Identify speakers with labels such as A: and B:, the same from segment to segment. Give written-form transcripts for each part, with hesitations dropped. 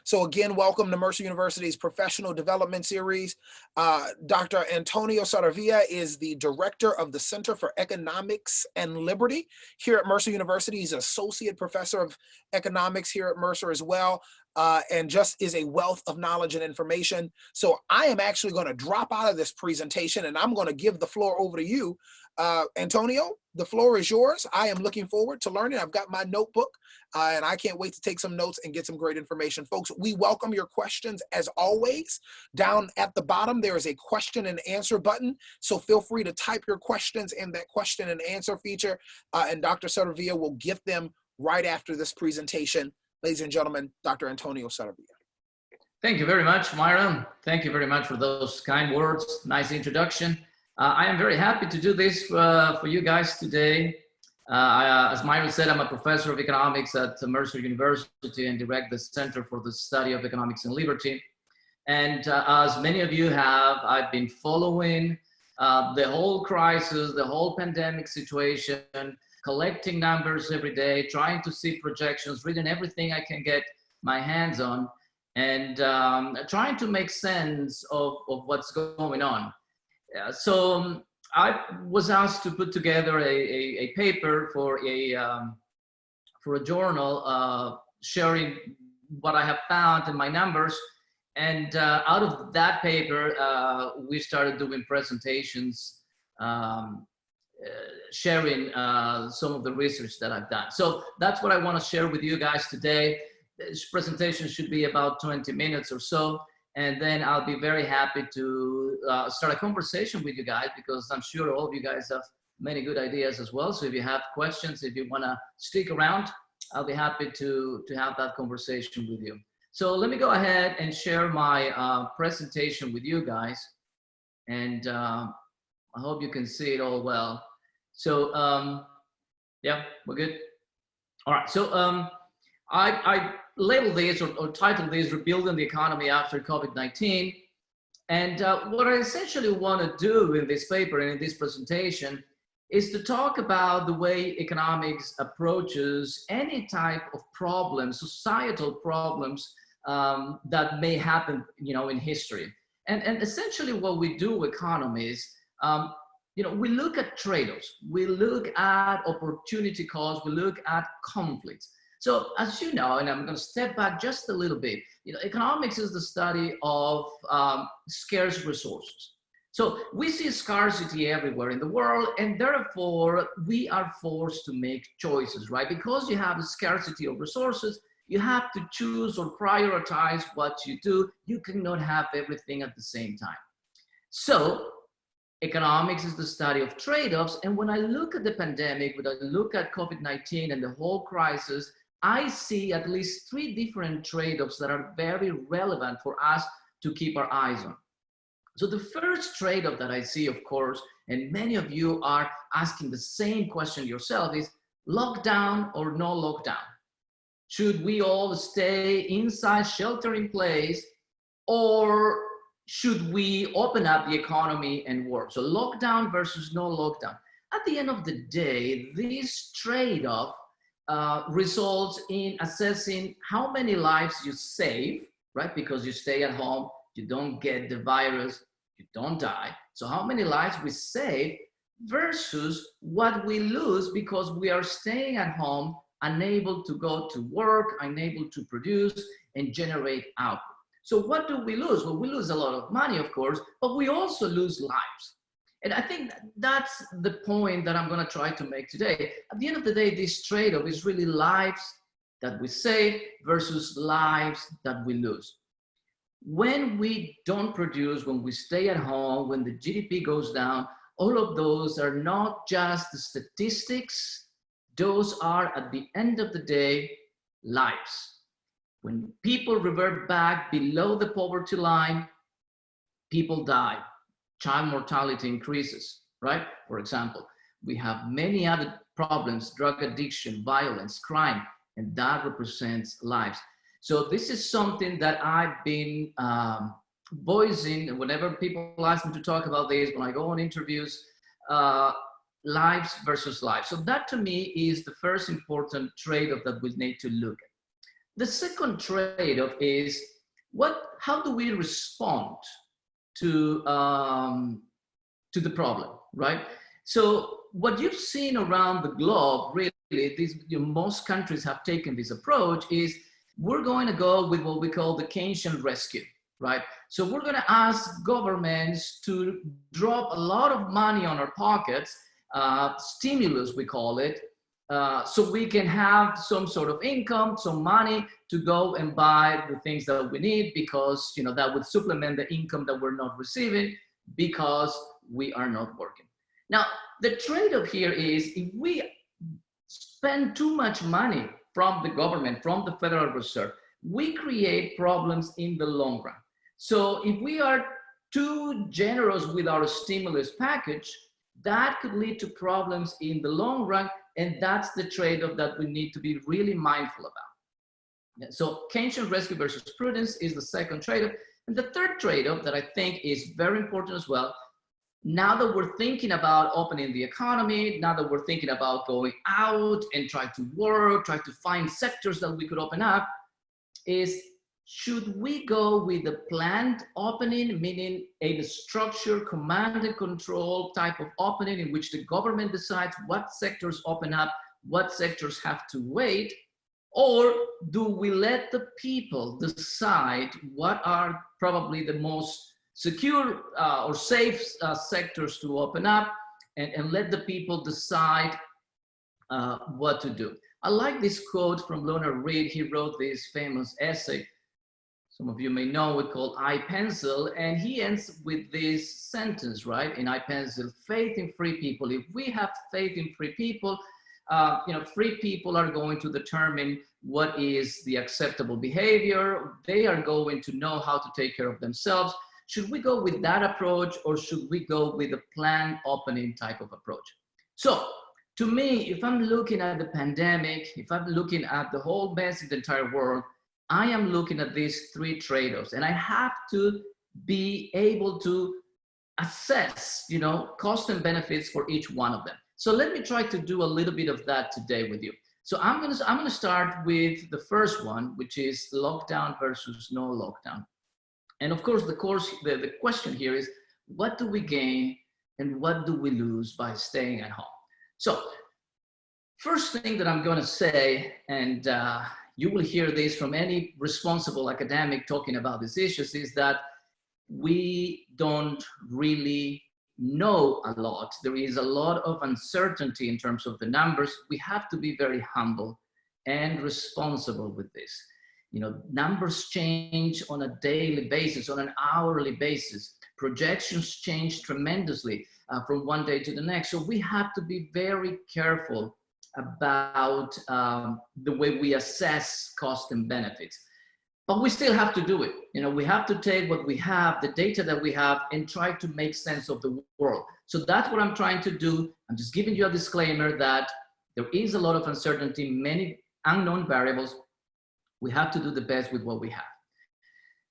A: So again, welcome to Mercer University's Professional Development Series. Dr. Antonio Saravia is the director of the Center for Economics and Liberty here at Mercer University. He's associate professor of economics here at Mercer as well, and just is a wealth of knowledge and information. So I am actually going to drop out of this presentation and I'm going to give the floor over to you. Antonio, the floor is yours. I am looking forward to learning. I've got my notebook and I can't wait to take some notes and get some great information. Folks, we welcome your questions as always. Down at the bottom, there is a question and answer button. So feel free to type your questions in that question and answer feature, and Dr. Saravia will get them right after this presentation. Ladies and gentlemen, Dr. Antonio Saravia.
B: Thank you very much, Myron. Thank you very much for those kind words. Nice introduction. I am very happy to do this for you guys today. As Myron said, I'm a professor of economics at Mercer University and direct the Center for the Study of Economics and Liberty. And as many of you have, I've been following the whole crisis, the whole pandemic situation, collecting numbers every day, trying to see projections, reading everything I can get my hands on, and trying to make sense of what's going on. So I was asked to put together a paper for a journal sharing what I have found in my numbers. And out of that paper, we started doing presentations, sharing some of the research that I've done. So that's what I want to share with you guys today. This presentation should be about 20 minutes or so. And then I'll be very happy to start a conversation with you guys, because I'm sure all of you guys have many good ideas as well. So if you have questions, if you want to stick around, I'll be happy to have that conversation with you. So let me go ahead and share my presentation with you guys. And I hope you can see it all well. So yeah, we're good. All right, so I labeled this or titled this Rebuilding the Economy After COVID-19. And what I essentially want to do in this paper and in this presentation is to talk about the way economics approaches any type of problem, societal problems that may happen, in history. And essentially what we do, economists, we look at trade-offs, we look at opportunity costs, we look at conflicts. So as you know, and I'm going to step back just a little bit, economics is the study of scarce resources. So we see scarcity everywhere in the world, and therefore we are forced to make choices, right? Because you have a scarcity of resources, you have to choose or prioritize what you do. You cannot have everything at the same time. So economics is the study of trade-offs. And when I look at the pandemic, when I look at COVID-19 and the whole crisis, I see at least 3 different trade-offs that are very relevant for us to keep our eyes on. So the first trade-off that I see, of course, and many of you are asking the same question yourself, is lockdown or no lockdown? Should we all stay inside, shelter in place, or should we open up the economy and work? So lockdown versus no lockdown. At the end of the day, this trade-off results in assessing how many lives you save, right? Because you stay at home, you don't get the virus, you don't die. So how many lives we save versus what we lose because we are staying at home, unable to go to work, unable to produce and generate output. So what do we lose? Well, we lose a lot of money, of course, but we also lose lives. And I think that's the point that I'm going to try to make today. At the end of the day, this trade-off is really lives that we save versus lives that we lose. When we don't produce, when we stay at home, when the GDP goes down, all of those are not just the statistics. Those are, at the end of the day, lives. When people revert back below the poverty line, people die. Child mortality increases, right? For example, we have many other problems, drug addiction, violence, crime, and that represents lives. So this is something that I've been voicing whenever people ask me to talk about this, when I go on interviews, lives versus lives. So that to me is the first important trade-off that we need to look at. The second trade-off is how do we respond to the problem, right? So what you've seen around the globe, really, most countries have taken this approach, is we're going to go with what we call the Keynesian rescue, right? So we're going to ask governments to drop a lot of money on our pockets, stimulus we call it, so we can have some sort of income, some money to go and buy the things that we need, because that would supplement the income that we're not receiving because we are not working. Now, the trade-off here is if we spend too much money from the government, from the Federal Reserve, we create problems in the long run. So if we are too generous with our stimulus package, that could lead to problems in the long run, and that's the trade-off that we need to be really mindful about. So Keynesian rescue versus prudence is the second trade-off. And the third trade-off that I think is very important as well, now that we're thinking about opening the economy, now that we're thinking about going out and try to work, try to find sectors that we could open up, is should we go with a planned opening, meaning a structured command and control type of opening in which the government decides what sectors open up, what sectors have to wait, or do we let the people decide what are probably the most secure or safe sectors to open up, and let the people decide what to do? I like this quote from Leonard Reed. He wrote this famous essay, some of you may know it, called I Pencil, and he ends with this sentence, right? In I Pencil, faith in free people. If we have faith in free people, free people are going to determine what is the acceptable behavior. They are going to know how to take care of themselves. Should we go with that approach, or should we go with a planned opening type of approach? So to me, if I'm looking at the pandemic, if I'm looking at the whole mess in the entire world, I am looking at these three trade-offs, and I have to be able to assess, cost and benefits for each one of them. So let me try to do a little bit of that today with you. So I'm gonna start with the first one, which is lockdown versus no lockdown. And of course, the question here is, what do we gain and what do we lose by staying at home? So first thing that I'm gonna say, and you will hear this from any responsible academic talking about these issues, is that we don't really know a lot. There is a lot of uncertainty in terms of the numbers. We have to be very humble and responsible with this. Numbers change on a daily basis, on an hourly basis. Projections change tremendously from one day to the next. So we have to be very careful about the way we assess cost and benefits. But we still have to do it. We have to take what we have, the data that we have, and try to make sense of the world. So that's what I'm trying to do. I'm just giving you a disclaimer that there is a lot of uncertainty, many unknown variables. We have to do the best with what we have.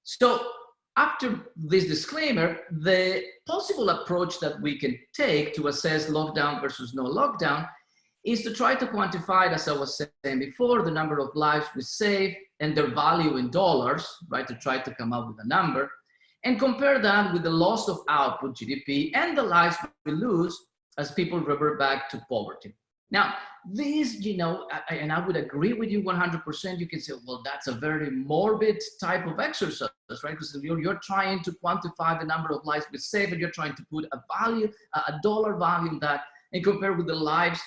B: So after this disclaimer, the possible approach that we can take to assess lockdown versus no lockdown is to try to quantify, as I was saying before, the number of lives we save and their value in dollars, right? To try to come up with a number, and compare that with the loss of output, GDP, and the lives we lose as people revert back to poverty. Now, these, and I would agree with you 100%. You can say, well, that's a very morbid type of exercise, right? Because you're trying to quantify the number of lives we save, and you're trying to put a value, a dollar value in that, and compare with the lives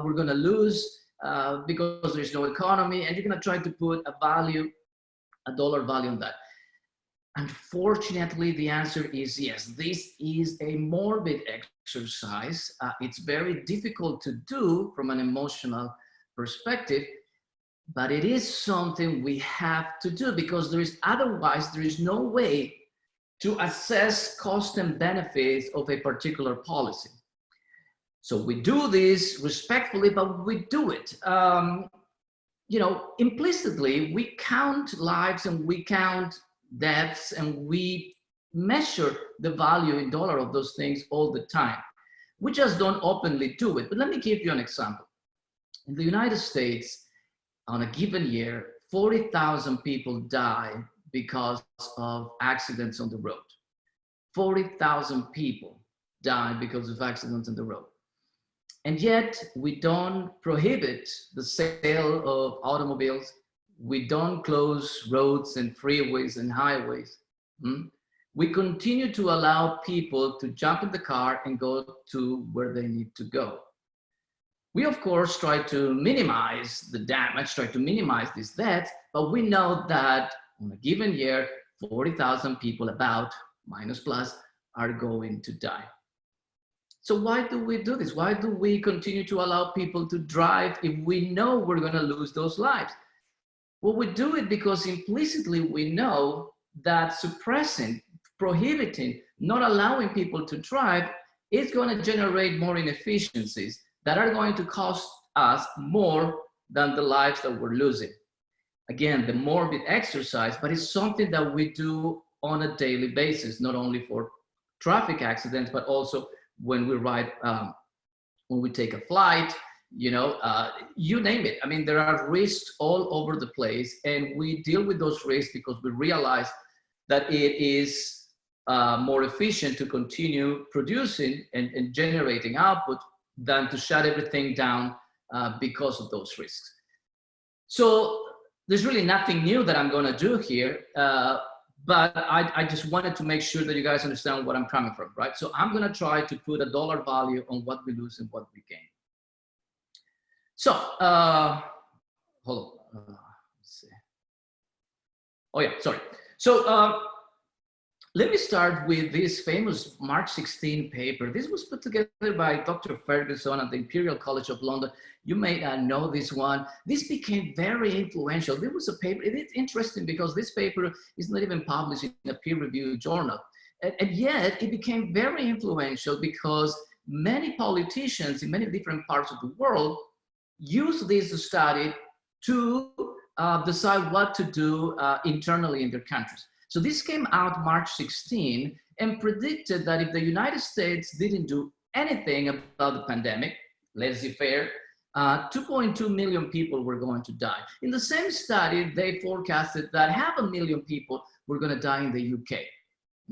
B: we're going to lose because there's no economy, and you're going to try to put a dollar value on that. Unfortunately, the answer is yes. This is a morbid exercise. It's very difficult to do from an emotional perspective, but it is something we have to do, because otherwise there is no way to assess cost and benefits of a particular policy. So we do this respectfully, but we do it. Implicitly, we count lives and we count deaths and we measure the value in dollar of those things all the time. We just don't openly do it. But let me give you an example. In the United States, on a given year, 40,000 people die because of accidents on the road. 40,000 people die because of accidents on the road. And yet we don't prohibit the sale of automobiles. We don't close roads and freeways and highways. We continue to allow people to jump in the car and go to where they need to go. We, of course, try to minimize the damage, try to minimize these deaths, but we know that on a given year, 40,000 people, about, minus plus, are going to die. So why do we do this? Why do we continue to allow people to drive if we know we're going to lose those lives? Well, we do it because implicitly we know that suppressing, prohibiting, not allowing people to drive is going to generate more inefficiencies that are going to cost us more than the lives that we're losing. Again, the morbid exercise, but it's something that we do on a daily basis, not only for traffic accidents, but also when we ride, when we take a flight, you know, you name it. I mean, there are risks all over the place, and we deal with those risks because we realize that it is more efficient to continue producing and generating output than to shut everything down because of those risks. So there's really nothing new that I'm going to do here, but I just wanted to make sure that you guys understand what I'm coming from, right? So I'm going to try to put a dollar value on what we lose and what we gain. So, hold on, let's see. Oh yeah, sorry. So let me start with this famous March 16 paper. This was put together by Dr. Ferguson at the Imperial College of London. You may know this one. This became very influential. There was a paper, it's interesting because this paper is not even published in a peer-reviewed journal. And yet it became very influential because many politicians in many different parts of the world use this study to decide what to do internally in their countries. So this came out March 16 and predicted that if the United States didn't do anything about the pandemic, laissez-faire, 2.2 million people were going to die. In the same study, they forecasted that 500,000 people were going to die in the UK.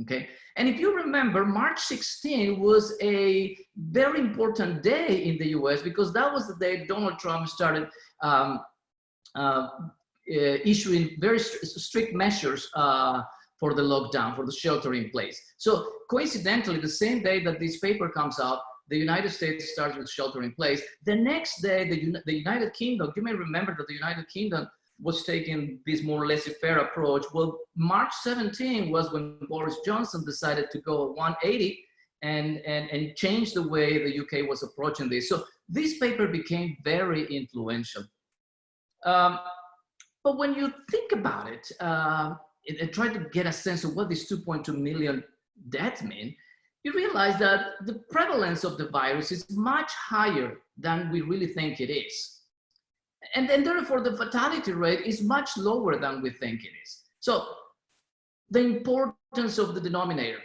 B: Okay, and if you remember, March 16 was a very important day in the US because that was the day Donald Trump started issuing very strict measures for the lockdown, for the shelter in place. So coincidentally, the same day that this paper comes out, the United States starts with shelter in place. The next day, the United Kingdom, you may remember that the United Kingdom was taking this more laissez-faire approach. Well, March 17 was when Boris Johnson decided to go 180 and change the way the UK was approaching this. So this paper became very influential. But when you think about it, and try to get a sense of what these 2.2 million deaths mean, you realize that the prevalence of the virus is much higher than we really think it is. And therefore, the fatality rate is much lower than we think it is. So the importance of the denominator,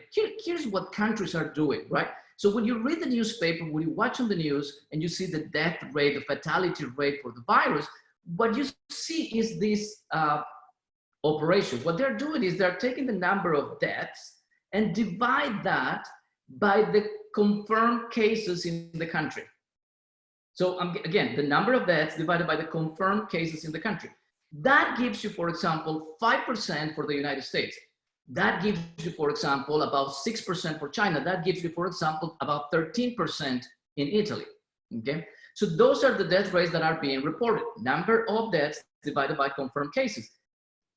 B: here's what countries are doing, right? So when you read the newspaper, when you watch on the news and you see the death rate, the fatality rate for the virus, what you see is this operation. What they're doing is they're taking the number of deaths and divide that by the confirmed cases in the country. So again, the number of deaths divided by the confirmed cases in the country. That gives you, for example, 5% for the United States. That gives you, for example, about 6% for China. That gives you, for example, about 13% in Italy, okay? So those are the death rates that are being reported. Number of deaths divided by confirmed cases.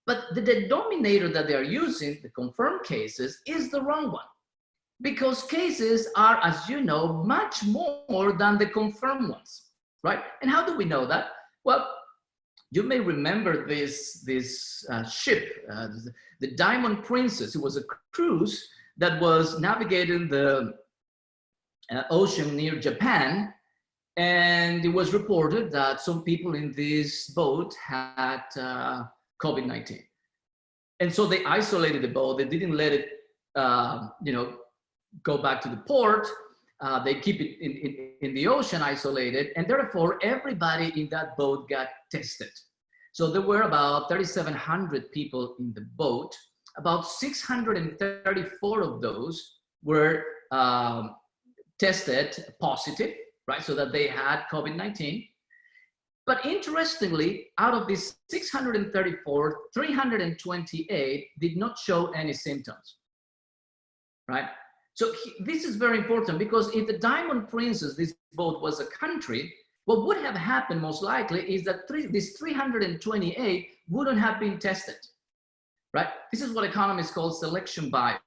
B: But the denominator that they are using, the confirmed cases, is the wrong one. Because cases are, as you know, much more than the confirmed ones, right? And how do we know that? Well, you may remember this ship, the Diamond Princess. It was a cruise that was navigating the ocean near Japan. And it was reported that some people in this boat had COVID-19. And so they isolated the boat. They didn't let it, go back to the port. They keep it in the ocean isolated. And therefore, everybody in that boat got tested. So there were about 3,700 people in the boat. About 634 of those were tested positive, right? So that they had COVID-19. But interestingly, out of these 634, 328 did not show any symptoms, right? So this is very important, because if the Diamond Princess, this boat, was a country, what would have happened most likely is that these 328 wouldn't have been tested, right? This is what economists call selection bias.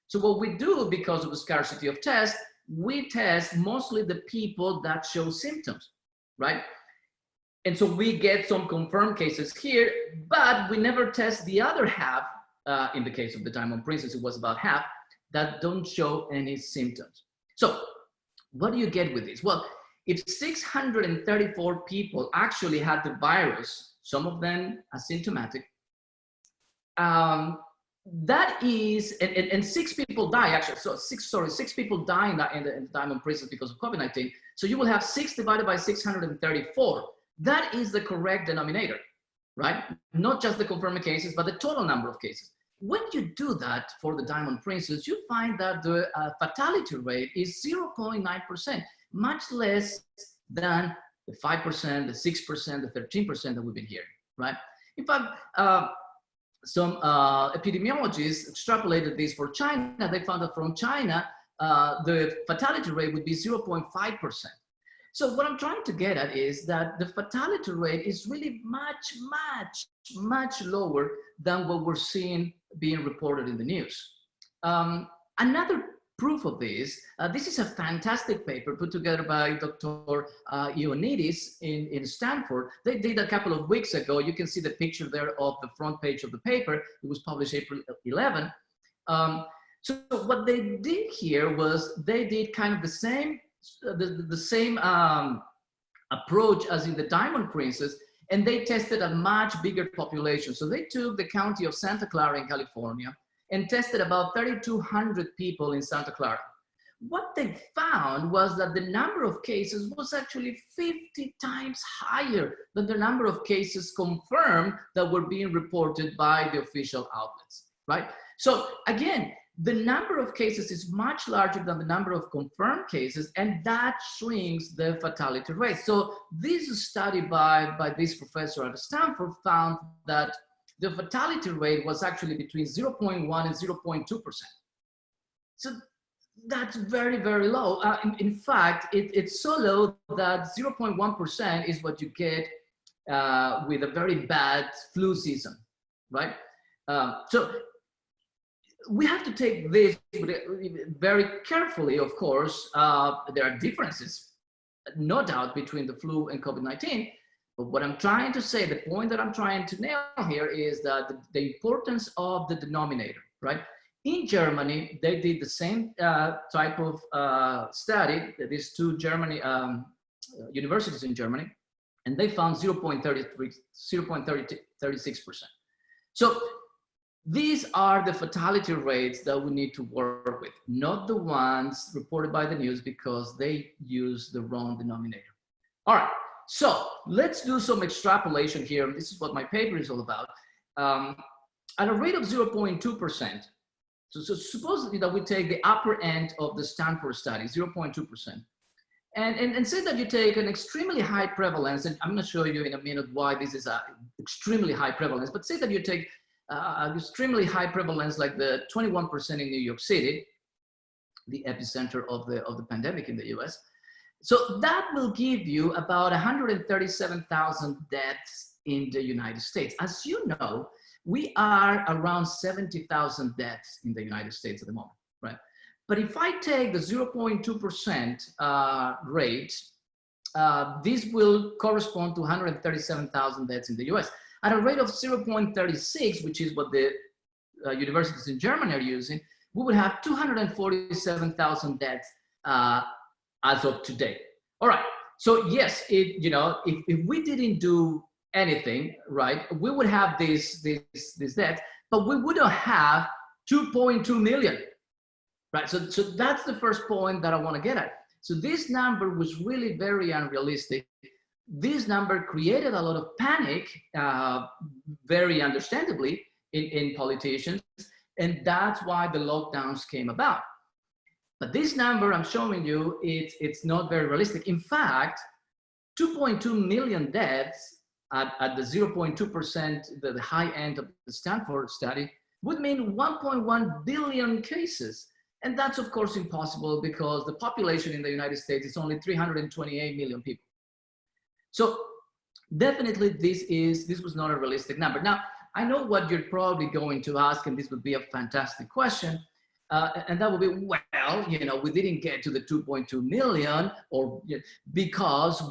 B: So what we do, because of the scarcity of tests, we test mostly the people that show symptoms, right? And so we get some confirmed cases here, but we never test the other half. In the case of the Diamond Princess, it was about half that don't show any symptoms. So what do you get with this? Well, if 634 people actually had the virus, some of them asymptomatic, that is, and 6 people die actually. So 6 people die in the Diamond Princess because of COVID-19. So you will have 6 divided by 634. That is the correct denominator, right? Not just the confirmed cases, but the total number of cases. When you do that for the Diamond Princess, you find that the fatality rate is 0.9%, much less than the 5%, the 6%, the 13% that we've been hearing, right? In fact, some epidemiologists extrapolated this for China. They found that from China, the fatality rate would be 0.5%. So what I'm trying to get at is that the fatality rate is really much lower than what we're seeing being reported in the news. Another proof of this, this is a fantastic paper put together by Dr. Ioannidis in Stanford. They did a couple of weeks ago. You can see the picture there of the front page of the paper. It was published April 11. So what they did here was they did kind of the same approach as in the Diamond Princess, and they tested a much bigger population. So they took the county of Santa Clara in California and tested about 3,200 people in Santa Clara. What they found was that the number of cases was actually 50 times higher than the number of cases confirmed that were being reported by the official outlets, right? So again, the number of cases is much larger than the number of confirmed cases, and that shrinks the fatality rate. So this study by this professor at Stanford found that the fatality rate was actually between 0.1 and 0.2%. So that's very, very low. In fact, it's so low that 0.1% is what you get with a very bad flu season, right? So we have to take this very carefully, of course. There are differences, no doubt, between the flu and COVID-19. But what I'm trying to say, the point that I'm trying to nail here is that the importance of the denominator, right? In Germany, they did the same type of study, these 2 universities in Germany, and they found 0.36%. So these are the fatality rates that we need to work with, not the ones reported by the news, because they use the wrong denominator. All right, so let's do some extrapolation here. This is what my paper is all about. At a rate of 0.2%, so supposedly that we take the upper end of the Stanford study, 0.2%, and say that you take an extremely high prevalence, and I'm going to show you in a minute why this is an extremely high prevalence, but say that you take an extremely high prevalence like the 21% in New York City, the epicenter of the pandemic in the US. So that will give you about 137,000 deaths in the United States. As you know, we are around 70,000 deaths in the United States at the moment, right? But if I take the 0.2% rate, this will correspond to 137,000 deaths in the US. At a rate of 0.36, which is what the universities in Germany are using, we would have 247,000 deaths as of today. All right, so yes, if we didn't do anything, right, we would have this death, but we wouldn't have 2.2 million, right? So that's the first point that I want to get at. So this number was really very unrealistic. this number created a lot of panic, very understandably, in politicians, and that's why the lockdowns came about. But this number I'm showing you, it's not very realistic. In fact, 2.2 million deaths at the 0.2%, the high end of the Stanford study, would mean 1.1 billion cases. And that's of course impossible because the population in the United States is only 328 million people. So definitely this was not a realistic number. Now, I know what you're probably going to ask, and this would be a fantastic question. And that would be, well, you know, we didn't get to the 2.2 million or because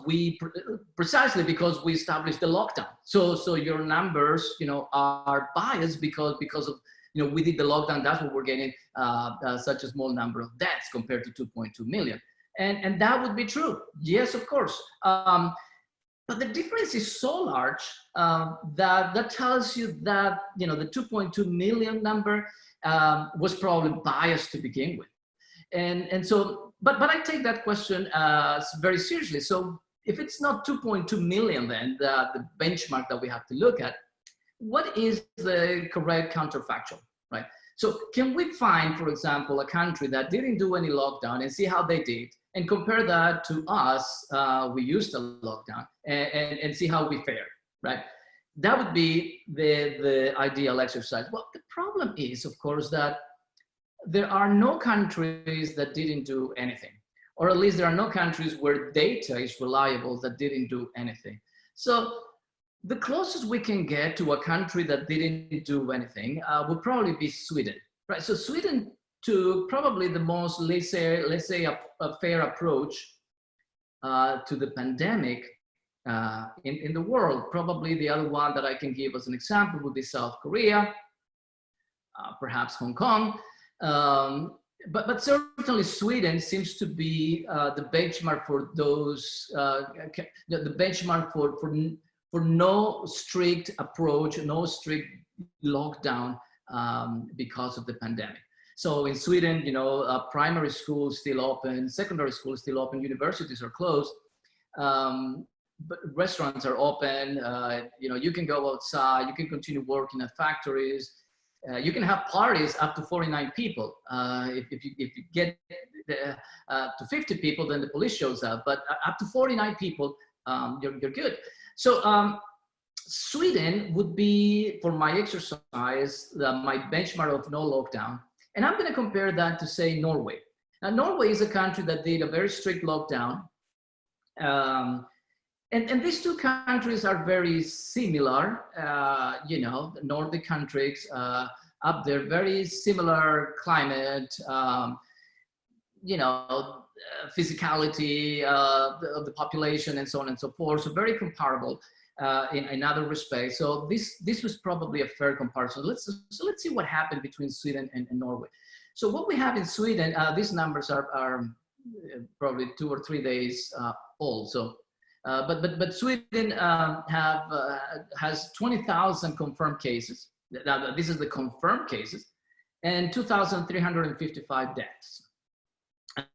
B: precisely because we established the lockdown. So your numbers, you know, are biased because of, you know, we did the lockdown. That's what we're getting such a small number of deaths compared to 2.2 million. And that would be true. Yes, of course. But the difference is so large that tells you that, you know, the 2.2 million number was probably biased to begin with. And so, but I take that question very seriously. So if it's not 2.2 million, then the benchmark that we have to look at, what is the correct counterfactual, right? So can we find, for example, a country that didn't do any lockdown and see how they did, and compare that to us, we used a lockdown, and see how we fared, right? That would be the ideal exercise. Well, the problem is, of course, that there are no countries that didn't do anything, or at least there are no countries where data is reliable that didn't do anything. So the closest we can get to a country that didn't do anything would probably be Sweden, right? So Sweden took probably the most, let's say a fair approach to the pandemic in the world. Probably the other one that I can give as an example would be South Korea, perhaps Hong Kong. But certainly Sweden seems to be the benchmark for those, the benchmark for no strict approach, no strict lockdown because of the pandemic. So in Sweden, you know, primary schools still open, secondary schools still open, universities are closed, but restaurants are open. You know, you can go outside, you can continue working at factories. You can have parties up to 49 people. If you get to 50 people, then the police shows up. But up to 49 people, you're good. So Sweden would be, for my exercise, my benchmark of no lockdown. And I'm going to compare that to, say, Norway. Now, Norway is a country that did a very strict lockdown. And these two countries are very similar, you know, the Nordic countries up there, very similar climate, you know, physicality of the population and so on and so forth. So very comparable in other respects. So this was probably a fair comparison. So let's see what happened between Sweden and Norway. So what we have in Sweden, these numbers are probably 2 or 3 days old. So. But Sweden has 20,000 confirmed cases. Now, this is the confirmed cases, and 2,355 deaths.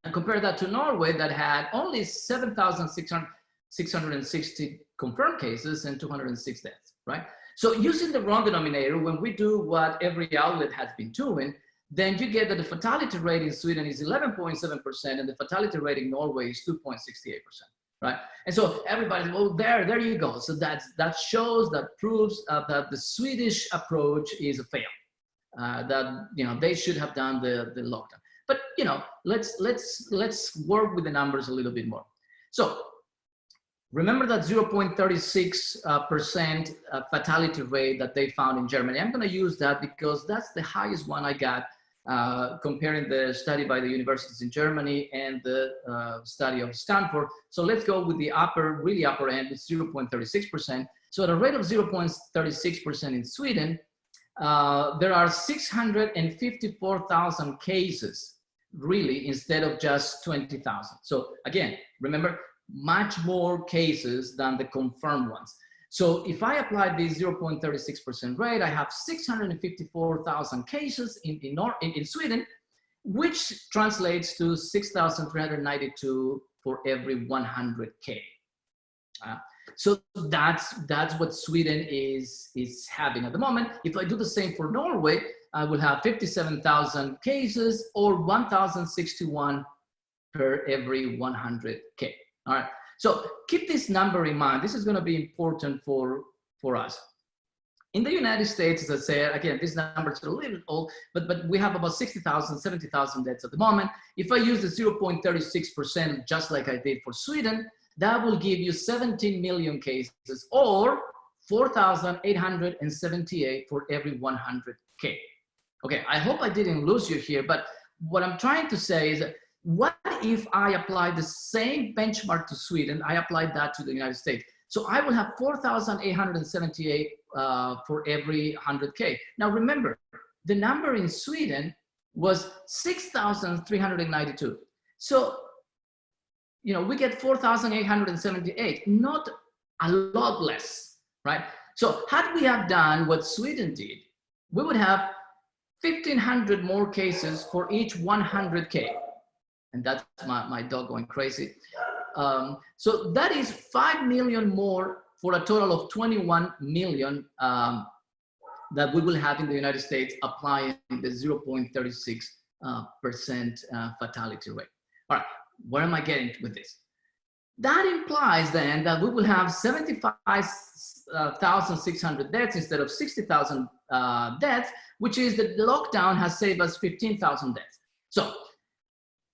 B: And compare that to Norway, that had only 7,660 confirmed cases and 206 deaths, right? So using the wrong denominator, when we do what every outlet has been doing, then you get that the fatality rate in Sweden is 11.7%, and the fatality rate in Norway is 2.68%. Right, and so everybody, well, there you go. So that shows, that proves that the Swedish approach is a fail. That, you know, they should have done the lockdown. But, you know, let's work with the numbers a little bit more. So remember that 0.36% fatality rate that they found in Germany. I'm going to use that because that's the highest one I got. Comparing the study by the universities in Germany and the study of Stanford. So let's go with the really upper end, with 0.36%. So at a rate of 0.36% in Sweden, there are 654,000 cases, really, instead of just 20,000. So again, remember, much more cases than the confirmed ones. So if I apply this 0.36% rate, I have 654,000 cases in Sweden, which translates to 6,392 for every 100K. So that's what Sweden is having at the moment. If I do the same for Norway, I will have 57,000 cases, or 1,061 per every 100K. All right. So keep this number in mind. This is going to be important for us. In the United States, as I said, again, these numbers are a little bit old, but we have about 60,000, 70,000 deaths at the moment. If I use the 0.36%, just like I did for Sweden, that will give you 17 million cases, or 4,878 for every 100K. Okay, I hope I didn't lose you here, but what I'm trying to say is, what if I apply the same benchmark to Sweden? I applied that to the United States. So I will have 4,878 for every 100K. Now remember, the number in Sweden was 6,392. So, you know, we get 4,878, not a lot less, right? So had we have done what Sweden did, we would have 1,500 more cases for each 100K. And that's my dog going crazy. So that is 5 million more, for a total of 21 million that we will have in the United States, applying the 0.36% fatality rate. All right, where am I getting with this? That implies then that we will have 75,600 deaths instead of 60,000 deaths, which is that the lockdown has saved us 15,000 deaths. So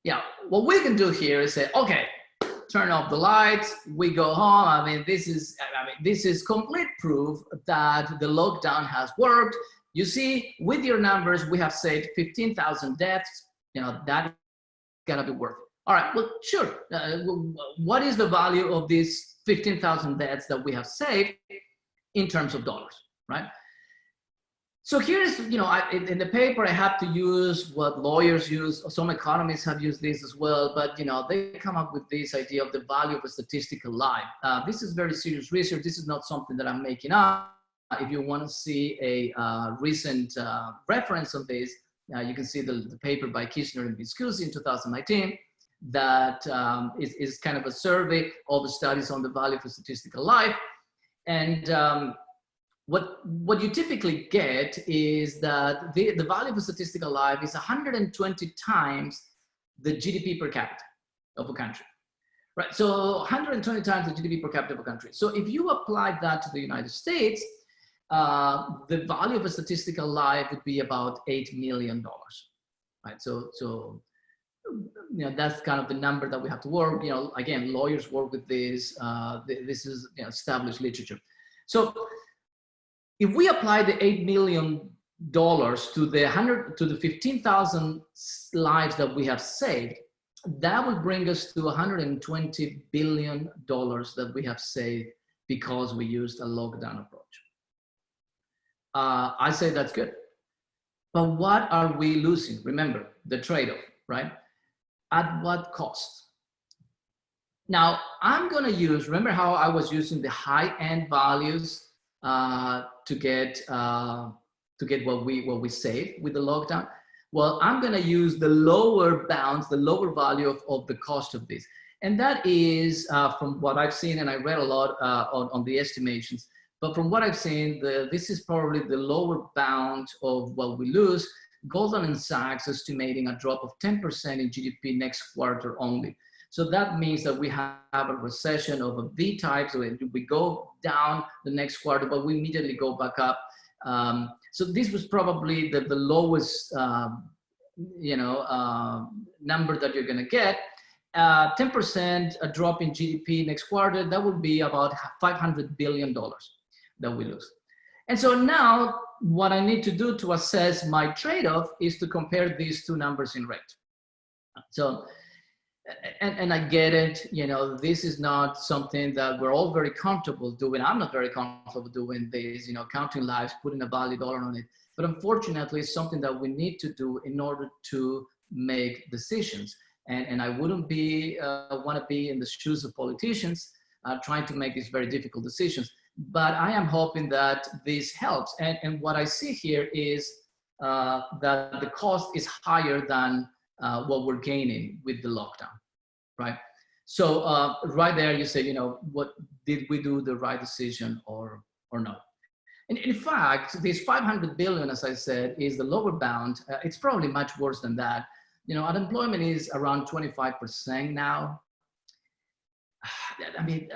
B: yeah, what we can do here is say, okay, turn off the lights, we go home. I mean, this is complete proof that the lockdown has worked. You see, with your numbers, we have saved 15,000 deaths. You know, that gotta be worth it. All right, well, sure. What is the value of these 15,000 deaths that we have saved in terms of dollars, right? So here's, you know, in the paper, I have to use what lawyers use. Some economists have used this as well, but, you know, they come up with this idea of the value of a statistical life. This is very serious research. This is not something that I'm making up. If you want to see a recent reference on this, you can see the paper by Kirchner and Viscusi in 2019 that is kind of a survey of the studies on the value of a statistical life. And what you typically get is that the value of a statistical life is 120 times the GDP per capita of a country, right? So 120 times the GDP per capita of a country. So if you apply that to the United States, the value of a statistical life would be about $8 million, right? So you know, that's kind of the number that we have to work. You know, again, lawyers work with this. This is, you know, established literature. So if we apply the $8 million to the 15,000 lives that we have saved, that would bring us to $120 billion that we have saved because we used a lockdown approach. I say that's good. But what are we losing? Remember the trade-off, right? At what cost? Now, I'm going to use, remember how I was using the high-end values to get what we save with the lockdown? Well, I'm going to use the lower bounds, the lower value of the cost of this. And that is from what I've seen, and I read a lot on the estimations, but from what I've seen, this is probably the lower bound of what we lose. Goldman Sachs estimating a drop of 10% in GDP next quarter only. So that means that we have a recession of a V type. So we go down the next quarter, but we immediately go back up. So this was probably the lowest, number that you're going to get. 10% a drop in GDP next quarter, that would be about $500 billion that we lose. And so now what I need to do to assess my trade-off is to compare these two numbers in rate. So, and I get it, you know, this is not something that we're all very comfortable doing. I'm not very comfortable doing this, you know, counting lives, putting a value dollar on it. But unfortunately, it's something that we need to do in order to make decisions. And I wouldn't want to be in the shoes of politicians trying to make these very difficult decisions. But I am hoping that this helps. And what I see here is that the cost is higher than what we're gaining with the lockdown, right? So right there, you say, you know, what did we do the right decision or not? And in fact, this 500 billion, as I said, is the lower bound. It's probably much worse than that. You know, unemployment is around 25% now. I mean,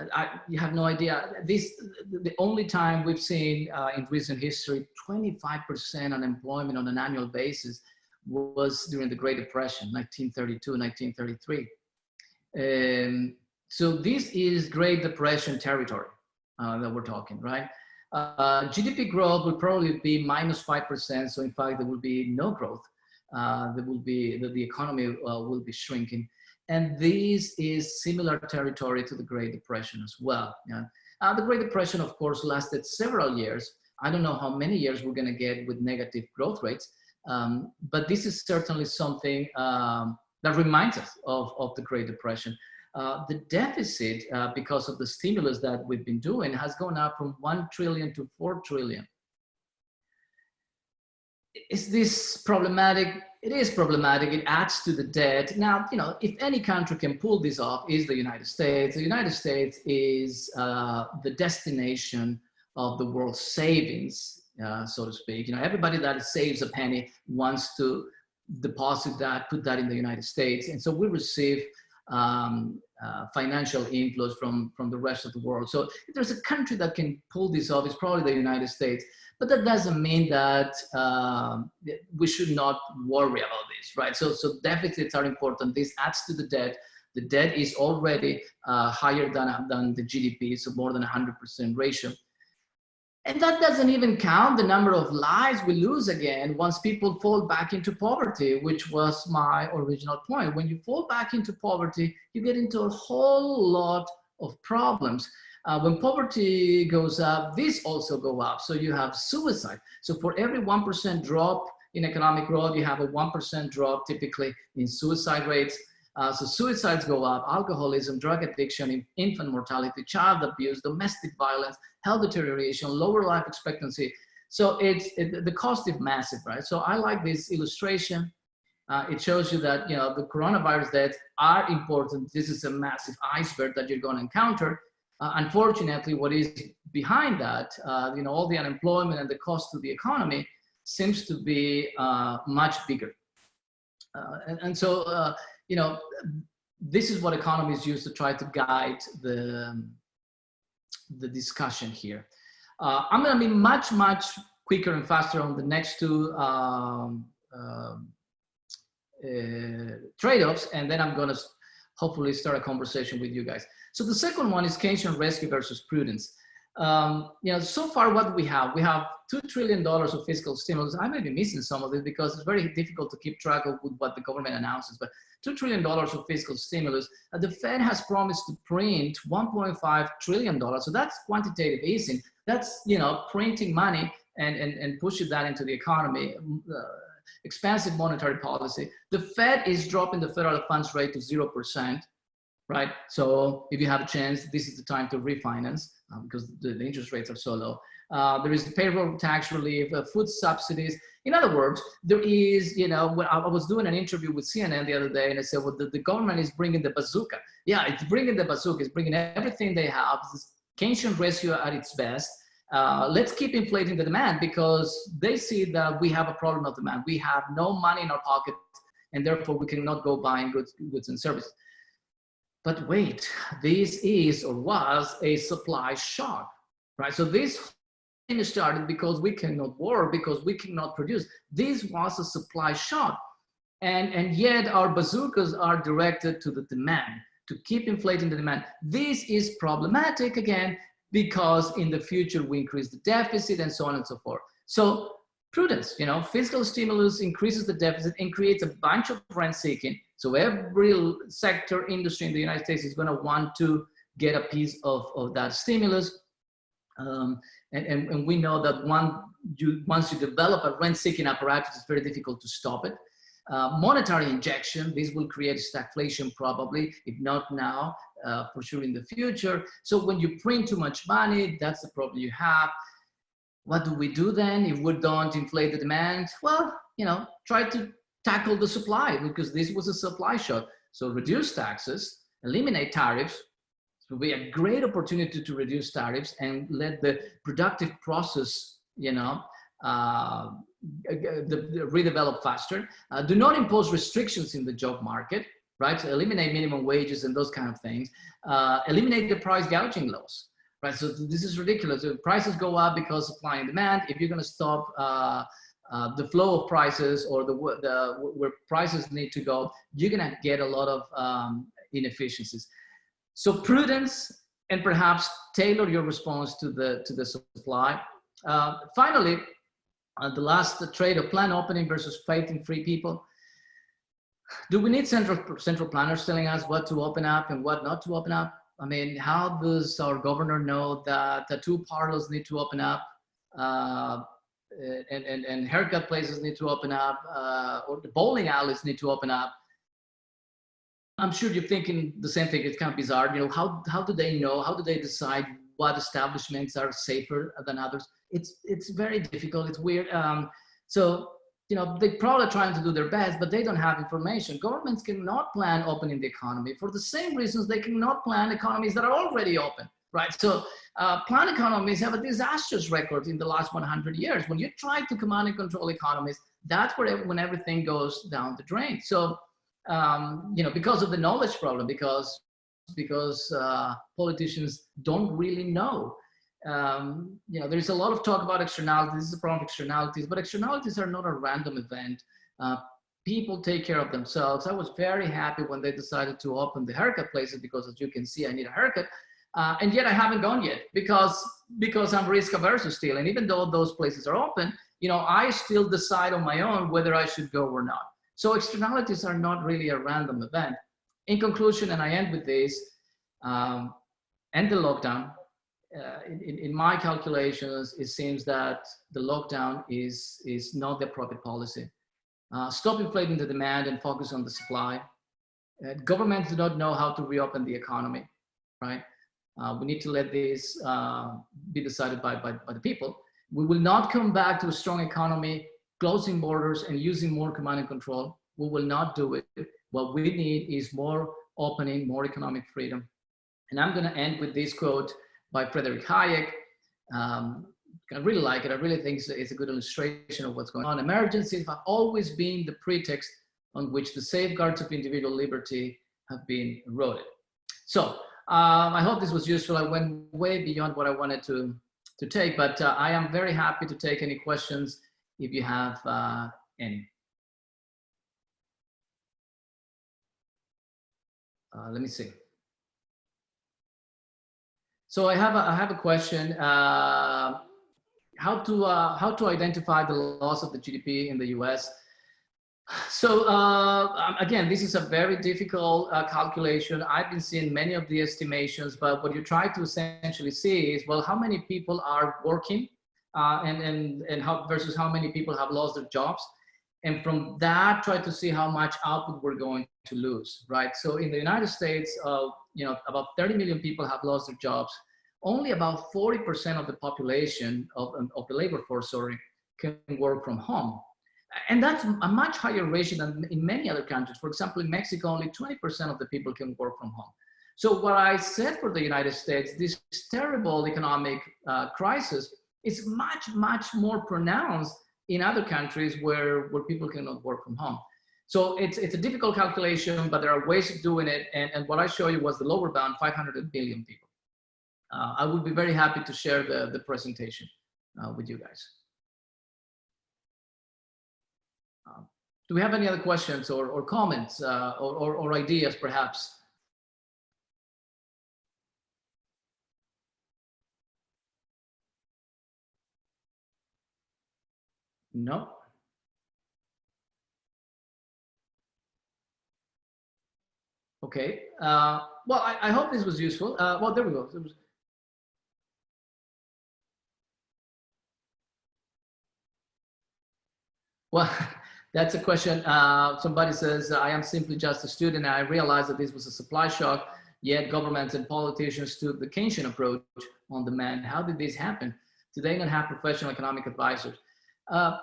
B: you have no idea. The only time we've seen in recent history 25% unemployment on an annual basis was during the Great Depression, 1932, 1933. So this is Great Depression territory that we're talking, right? GDP growth will probably be minus 5%. So in fact, there will be no growth. There will be, the economy will be shrinking. And this is similar territory to the Great Depression as well. Yeah. The Great Depression, of course, lasted several years. I don't know how many years we're going to get with negative growth rates, but this is certainly something that reminds us of the Great Depression. The deficit, because of the stimulus that we've been doing, has gone up from 1 trillion to 4 trillion. Is this problematic? It is problematic. It adds to the debt. Now, you know, if any country can pull this off, is the United States. The United States is the destination of the world's savings, so to speak. You know, everybody that saves a penny wants to deposit that, put that in the United States. And so we receive financial inflows from the rest of the world. So if there's a country that can pull this off, it's probably the United States. But that doesn't mean that we should not worry about this, right? So deficits are important. This adds to the debt. The debt is already higher than the GDP, so more than 100% ratio. And that doesn't even count the number of lives we lose again once people fall back into poverty, which was my original point. When you fall back into poverty, you get into a whole lot of problems. When poverty goes up, these also go up. So you have suicide. So for every 1% drop in economic growth, you have a 1% drop typically in suicide rates. So suicides go up, alcoholism, drug addiction, infant mortality, child abuse, domestic violence, health deterioration, lower life expectancy. So the cost is massive, right? So I like this illustration. It shows you that, you know, the coronavirus deaths are important. This is a massive iceberg that you're going to encounter. Unfortunately, what is behind that, you know, all the unemployment and the cost to the economy seems to be much bigger. So, you know, this is what economists use to try to guide the discussion here. I'm going to be much quicker and faster on the next two trade-offs, and then I'm going to hopefully start a conversation with you guys. So the second one is Keynesian rescue versus prudence. You know, so far what do we have? We have $2 trillion of fiscal stimulus. I may be missing some of it because it's very difficult to keep track of what the government announces, but $2 trillion of fiscal stimulus. The Fed has promised to print $1.5 trillion. So that's quantitative easing. That's, you know, printing money and pushing that into the economy. Expansive monetary policy. The Fed is dropping the federal funds rate to 0%, right? So if you have a chance, this is the time to refinance because the interest rates are so low. There is payroll tax relief, food subsidies. In other words, there is, you know, when I was doing an interview with CNN the other day and I said, well, the government is bringing the bazooka. Yeah, it's bringing the bazooka. It's bringing everything they have. This Keynesian ratio at its best. Let's keep inflating the demand because they see that we have a problem of demand. We have no money in our pockets and therefore we cannot go buying goods and services. But wait, this is or was a supply shock, right? So this thing started because we cannot work, because we cannot produce. This was a supply shock. And yet our bazookas are directed to the demand, to keep inflating the demand. This is problematic again, because in the future we increase the deficit and so on and so forth. So prudence, you know, fiscal stimulus increases the deficit and creates a bunch of rent seeking. So every sector industry in the United States is going to want to get a piece of that stimulus. And we know that once you develop a rent seeking apparatus, it's very difficult to stop it. Monetary injection, this will create stagflation probably, if not now, for sure in the future. So when you print too much money, that's the problem you have. What do we do then if we don't inflate the demand? Well, you know, try to tackle the supply because this was a supply shock. So reduce taxes, eliminate tariffs, It will be a great opportunity to reduce tariffs and let the productive process, redevelop faster. Do not impose restrictions in the job market, right? So eliminate minimum wages and those kind of things. Eliminate the price gouging laws, right? So this is ridiculous. If prices go up because supply and demand, if you're going to stop the flow of prices or where prices need to go, you're going to get a lot of inefficiencies. So prudence, and perhaps tailor your response to the supply. Finally, the last trade of plan opening versus faith in free people. Do we need central planners telling us what to open up and what not to open up? I mean, how does our governor know that tattoo parlors need to open up and haircut places need to open up or the bowling alleys need to open up? I'm sure you're thinking the same thing. It's kind of bizarre. How do they know? How do they decide what establishments are safer than others? It's very difficult. It's weird. So they're probably trying to do their best, but they don't have information. Governments cannot plan opening the economy for the same reasons they cannot plan economies that are already open, right? So planned economies have a disastrous record in the last 100 years. When you try to command and control economies, that's when everything goes down the drain. So because of the knowledge problem, because politicians don't really know. There's a lot of talk about externalities. This is a problem of externalities, but externalities are not a random event. People take care of themselves. I was very happy when they decided to open the haircut places because, as you can see, I need a haircut. And yet I haven't gone yet because I'm risk averse still. And even though those places are open, I still decide on my own whether I should go or not. So externalities are not really a random event. In conclusion, and I end with this, end the lockdown. In my calculations, it seems that the lockdown is not the appropriate policy. Stop inflating the demand and focus on the supply. Governments do not know how to reopen the economy, right? We need to let this be decided by the people. We will not come back to a strong economy, closing borders and using more command and control. We will not do it. What we need is more opening, more economic freedom. And I'm going to end with this quote by Frederick Hayek. I really like it. I really think it's a good illustration of what's going on. Emergencies have always been the pretext on which the safeguards of individual liberty have been eroded. So I hope this was useful. I went way beyond what I wanted to take, but I am very happy to take any questions if you have any. Let me see. So I have a question. How to identify the loss of the GDP in the US? So again, this is a very difficult calculation. I've been seeing many of the estimations, but what you try to essentially see is, well, how many people are working and how versus how many people have lost their jobs. And from that, try to see how much output we're going to lose, right? So in the United States, about 30 million people have lost their jobs. Only about 40% of the population of the labor force, can work from home. And that's a much higher ratio than in many other countries. For example, in Mexico, only 20% of the people can work from home. So what I said for the United States, this terrible economic crisis is much, much more pronounced in other countries where people cannot work from home. So it's a difficult calculation, but there are ways of doing it. And what I show you was the lower bound, 500 billion people. I would be very happy to share the presentation with you guys. Do we have any other questions or comments or ideas, perhaps? No. Okay. Well, I hope this was useful. Well, there we go. Well, that's a question. Somebody says, I am simply just a student. And I realized that this was a supply shock, yet governments and politicians took the Keynesian approach on demand. How did this happen? Do they not have professional economic advisors?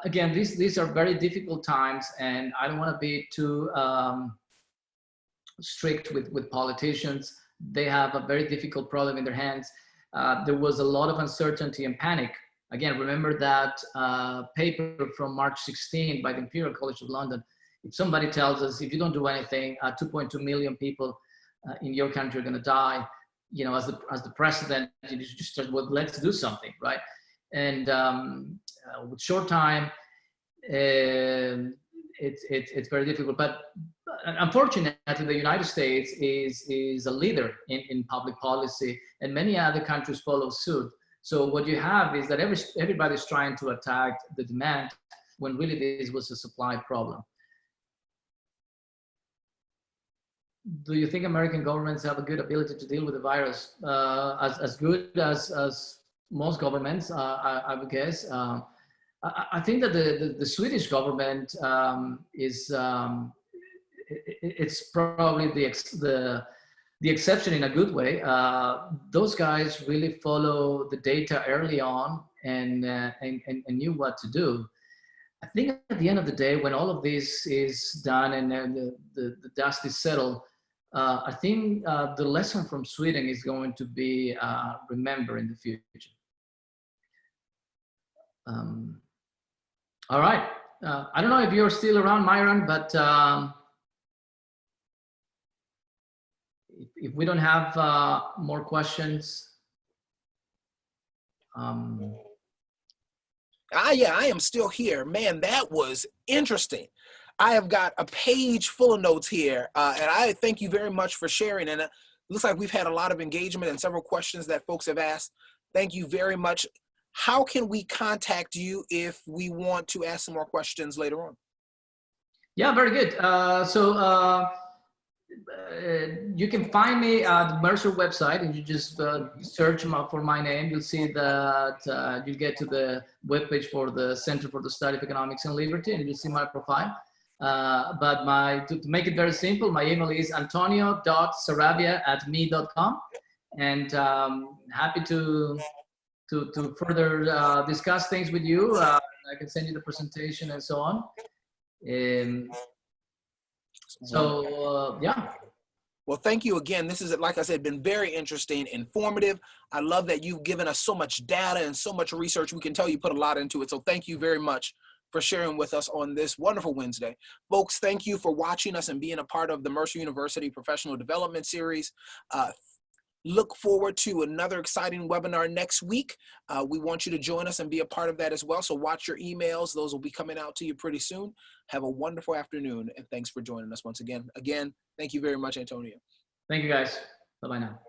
B: Again, these are very difficult times, and I don't want to be too strict with politicians, they have a very difficult problem in their hands. There was a lot of uncertainty and panic. Again, remember that paper from March 16 by the Imperial College of London. If somebody tells us, if you don't do anything, 2.2 million people in your country are going to die, you know, as the president, you just start, well, let's do something, right? And with short time, it's very difficult. But unfortunately, the United States is a leader in public policy, and many other countries follow suit. So what you have is that everybody's trying to attack the demand when really this was a supply problem. Do you think American governments have a good ability to deal with the virus? As good as most governments, I would guess. I think that the Swedish government it's probably the exception in a good way. Those guys really follow the data early on and knew what to do. I think at the end of the day, when all of this is done and the dust is settled, I think the lesson from Sweden is going to be remembered in the future. All right. I don't know if you're still around, Myron, but if we don't have more questions.
A: Yeah, I am still here. Man, that was interesting. I have got a page full of notes here, and I thank you very much for sharing. And it looks like we've had a lot of engagement and several questions that folks have asked. Thank you very much. How can we contact you if we want to ask some more questions later on?
B: Yeah, very good. You can find me at the Mercer website, and you just search for my name. You'll see that you get to the webpage for the Center for the Study of Economics and Liberty, and you'll see my profile. But to make it very simple, my email is antonio.saravia@me.com, and happy to further discuss things with you. I can send you the presentation and so on. Yeah.
A: Well, thank you again. This is, like I said, been very interesting, informative. I love that you've given us so much data and so much research. We can tell you put a lot into it. So thank you very much for sharing with us on this wonderful Wednesday. Folks, thank you for watching us and being a part of the Mercer University Professional Development Series. Look forward to another exciting webinar next week. We want you to join us and be a part of that as well. So watch your emails. Those will be coming out to you pretty soon. Have a wonderful afternoon, and thanks for joining us once again. Again, thank you very much, Antonio.
B: Thank you, guys. Bye-bye now.